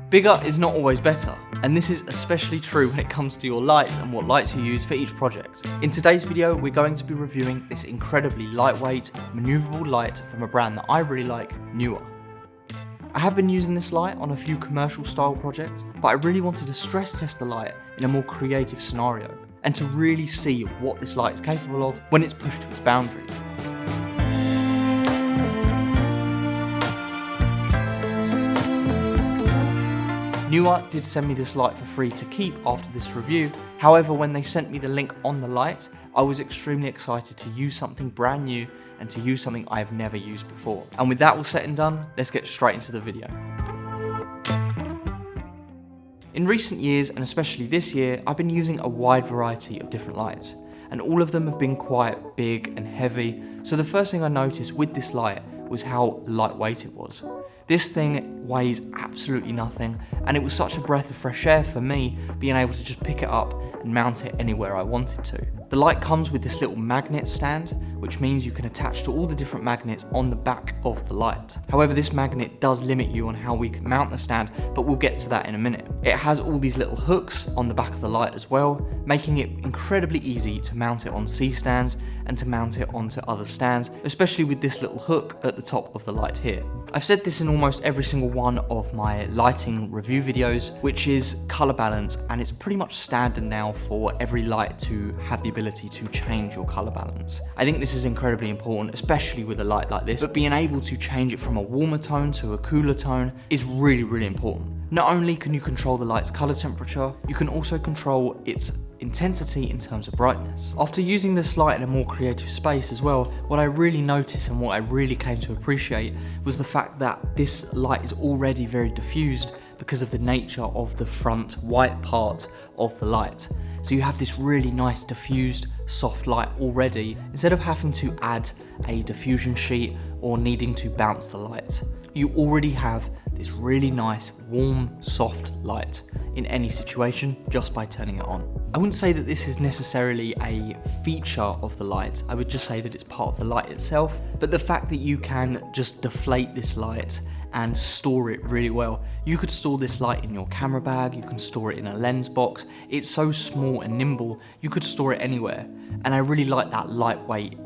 Bigger is not always better, and this is especially true when it comes to your lights and what lights you use for each project. In today's video, we're going to be reviewing this incredibly lightweight, maneuverable light from a brand that I really like, NEEWER. I have been using this light on a few commercial style projects, but I really wanted to stress test the light in a more creative scenario, and to really see what this light is capable of when it's pushed to its boundaries. NEEWER did send me this light for free to keep after this review. However, when they sent me the link on the light, I was extremely excited to use something brand new and to use something I have never used before. And with that all said and done, let's get straight into the video. In recent years, and especially this year, I've been using a wide variety of different lights, and all of them have been quite big and heavy. So the first thing I noticed with this light was how lightweight it was. This thing weighs absolutely nothing, and it was such a breath of fresh air for me being able to just pick it up and mount it anywhere I wanted to. The light comes with this little magnet stand, which means you can attach to all the different magnets on the back of the light. However, this magnet does limit you on how we can mount the stand, but we'll get to that in a minute. It has all these little hooks on the back of the light as well, making it incredibly easy to mount it on C-stands and to mount it onto other stands, especially with this little hook at the top of the light here. I've said this in almost every single one of my lighting review videos, which is color balance, and it's pretty much standard now for every light to have the ability to change your color balance. I think this is incredibly important, especially with a light like this, but being able to change it from a warmer tone to a cooler tone is really, really important. Not only can you control the light's color temperature, you can also control its intensity in terms of brightness. After using this light in a more creative space as well, what I really noticed and what I really came to appreciate was the fact that this light is already very diffused because of the nature of the front white part of the light. So you have this really nice diffused soft light already, instead of having to add a diffusion sheet or needing to bounce the light. You already have this really nice, warm, soft light in any situation just by turning it on. I wouldn't say that this is necessarily a feature of the light, I would just say that it's part of the light itself, but the fact that you can just deflate this light and store it really well. You could store this light in your camera bag, you can store it in a lens box. It's so small and nimble, you could store it anywhere. And I really like that lightweight,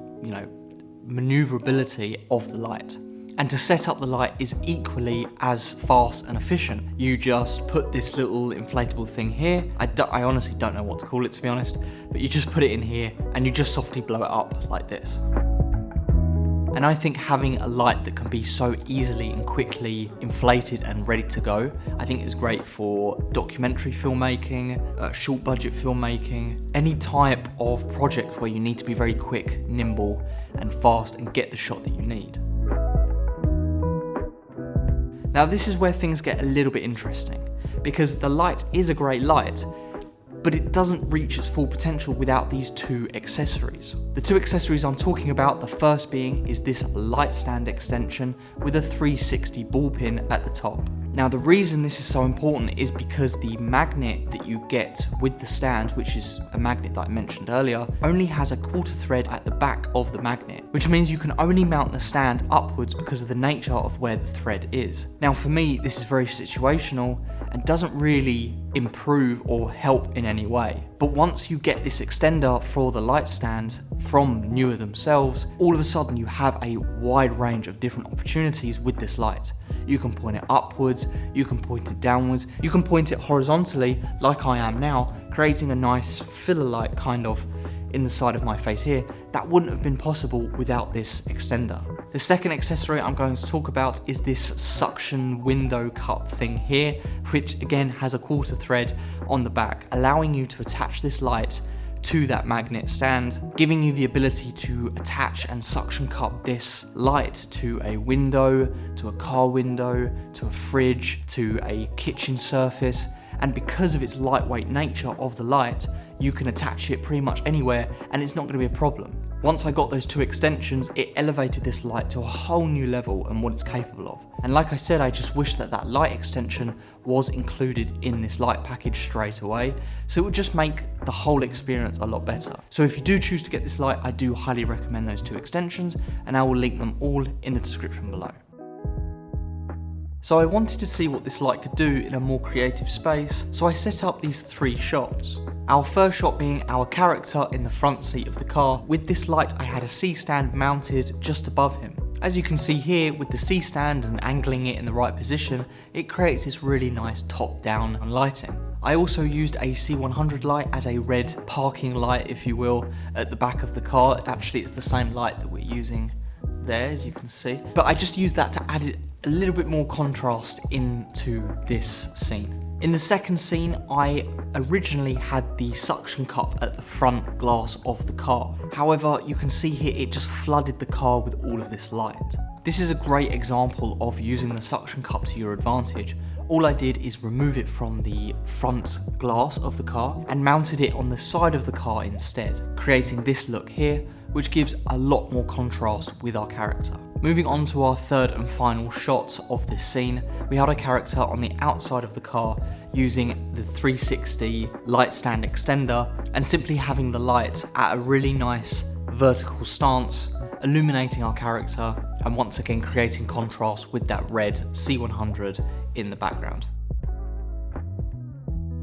maneuverability of the light. And to set up the light is equally as fast and efficient. You just put this little inflatable thing here. I honestly don't know what to call it, to be honest, but you just put it in here and you just softly blow it up like this. And I think having a light that can be so easily and quickly inflated and ready to go, I think is great for documentary filmmaking, short budget filmmaking, any type of project where you need to be very quick, nimble, and fast and get the shot that you need. Now this is where things get a little bit interesting, because the light is a great light, but it doesn't reach its full potential without these two accessories. The two accessories I'm talking about, the first being is this light stand extension with a 360 ball pin at the top. Now the reason this is so important is because the magnet that you get with the stand, which is a magnet that I mentioned earlier, only has a quarter thread at the back of the magnet, which means you can only mount the stand upwards because of the nature of where the thread is. Now for me, this is very situational and doesn't really improve or help in any way. But once you get this extender for the light stand from NEEWER themselves, all of a sudden you have a wide range of different opportunities with this light. You can point it upwards, you can point it downwards, you can point it horizontally like I am now, creating a nice filler light kind of in the side of my face here. That wouldn't have been possible without this extender. The second accessory I'm going to talk about is this suction window cup thing here, which again has a quarter thread on the back, allowing you to attach this light to that magnet stand, giving you the ability to attach and suction cup this light to a window, to a car window, to a fridge, to a kitchen surface. And because of its lightweight nature of the light, you can attach it pretty much anywhere and it's not going to be a problem. Once I got those two extensions, it elevated this light to a whole new level and what it's capable of. And like I said, I just wish that that light extension was included in this light package straight away, so it would just make the whole experience a lot better. So if you do choose to get this light, I do highly recommend those two extensions, and I will link them all in the description below. So I wanted to see what this light could do in a more creative space, so I set up these 3 shots. Our first shot being our character in the front seat of the car. With this light I had a C-stand mounted just above him. As you can see here, with the C-stand and angling it in the right position, it creates this really nice top-down lighting. I also used a C100 light as a red parking light, if you will, at the back of the car. Actually, it's the same light that we're using there, as you can see. But I just used that to add a little bit more contrast into this scene. In the second scene, I originally had the suction cup at the front glass of the car. However, you can see here it just flooded the car with all of this light. This is a great example of using the suction cup to your advantage. All I did is remove it from the front glass of the car and mounted it on the side of the car instead, creating this look here, which gives a lot more contrast with our character. Moving on to our third and final shot of this scene, we had a character on the outside of the car using the 360 light stand extender and simply having the light at a really nice vertical stance, illuminating our character and once again creating contrast with that red C100 in the background.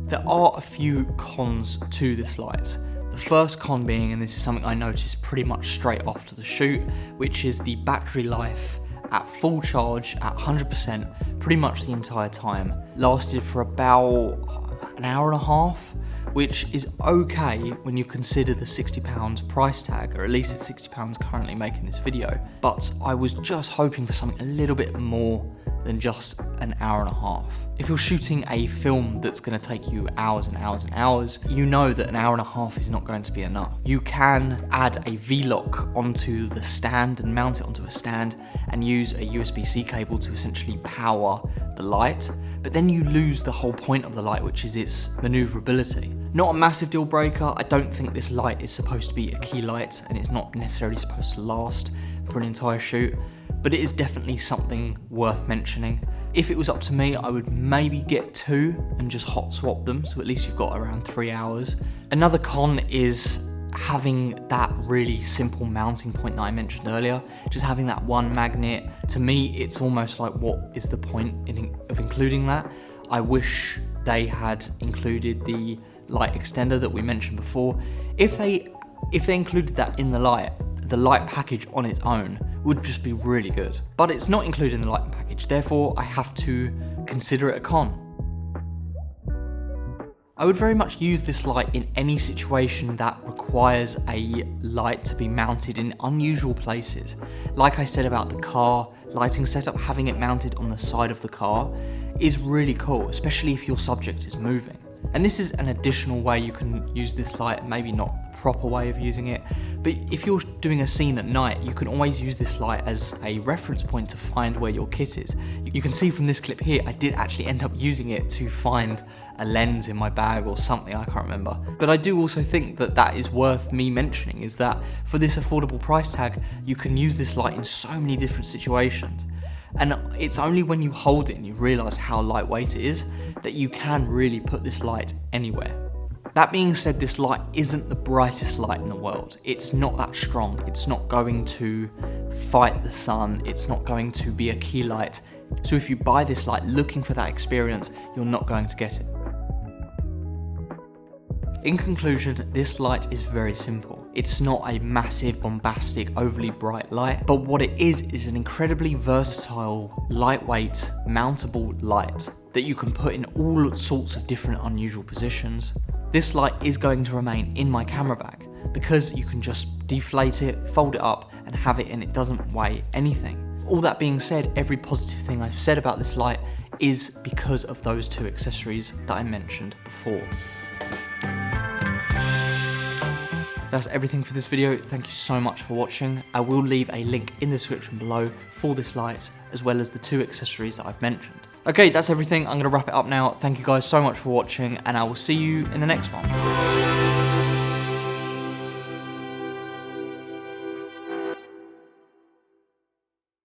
There are a few cons to this light. The first con being, and this is something I noticed pretty much straight after the shoot, which is the battery life at full charge at 100% pretty much the entire time lasted for about an hour and a half, which is okay when you consider the £60 price tag, or at least it's £60 currently making this video. But I was just hoping for something a little bit more than just an hour and a half. If you're shooting a film that's going to take you hours and hours and hours, you know that an hour and a half is not going to be enough. You can add a V-lock onto the stand and mount it onto a stand and use a USB-C cable to essentially power the light, but then you lose the whole point of the light, which is its maneuverability. Not a massive deal breaker. I don't think this light is supposed to be a key light and it's not necessarily supposed to last for an entire shoot, but it is definitely something worth mentioning. If it was up to me, I would maybe get 2 and just hot swap them, so at least you've got around 3 hours. Another con is having that really simple mounting point that I mentioned earlier, just having that one magnet. To me, it's almost like, what is the point of including that? I wish they had included the light extender that we mentioned before. If they included that in the light package on its own would just be really good. But it's not included in the light package, therefore I have to consider it a con. I would very much use this light in any situation that requires a light to be mounted in unusual places. Like I said about the car lighting setup, having it mounted on the side of the car is really cool, especially if your subject is moving. And this is an additional way you can use this light, maybe not the proper way of using it, but if you're doing a scene at night, you can always use this light as a reference point to find where your kit is. You can see from this clip here, I did actually end up using it to find a lens in my bag or something, I can't remember. But I do also think that that is worth me mentioning, is that for this affordable price tag, you can use this light in so many different situations. And it's only when you hold it and you realise how lightweight it is that you can really put this light anywhere. That being said, this light isn't the brightest light in the world. It's not that strong. It's not going to fight the sun. It's not going to be a key light. So if you buy this light looking for that experience, you're not going to get it. In conclusion, this light is very simple. It's not a massive, bombastic, overly bright light, but what it is an incredibly versatile, lightweight, mountable light that you can put in all sorts of different unusual positions. This light is going to remain in my camera bag because you can just deflate it, fold it up, and have it, and it doesn't weigh anything. All that being said, every positive thing I've said about this light is because of those 2 accessories that I mentioned before. That's everything for this video. Thank you so much for watching. I will leave a link in the description below for this light, as well as the 2 accessories that I've mentioned. Okay, that's everything. I'm gonna wrap it up now. Thank you guys so much for watching, and I will see you in the next one.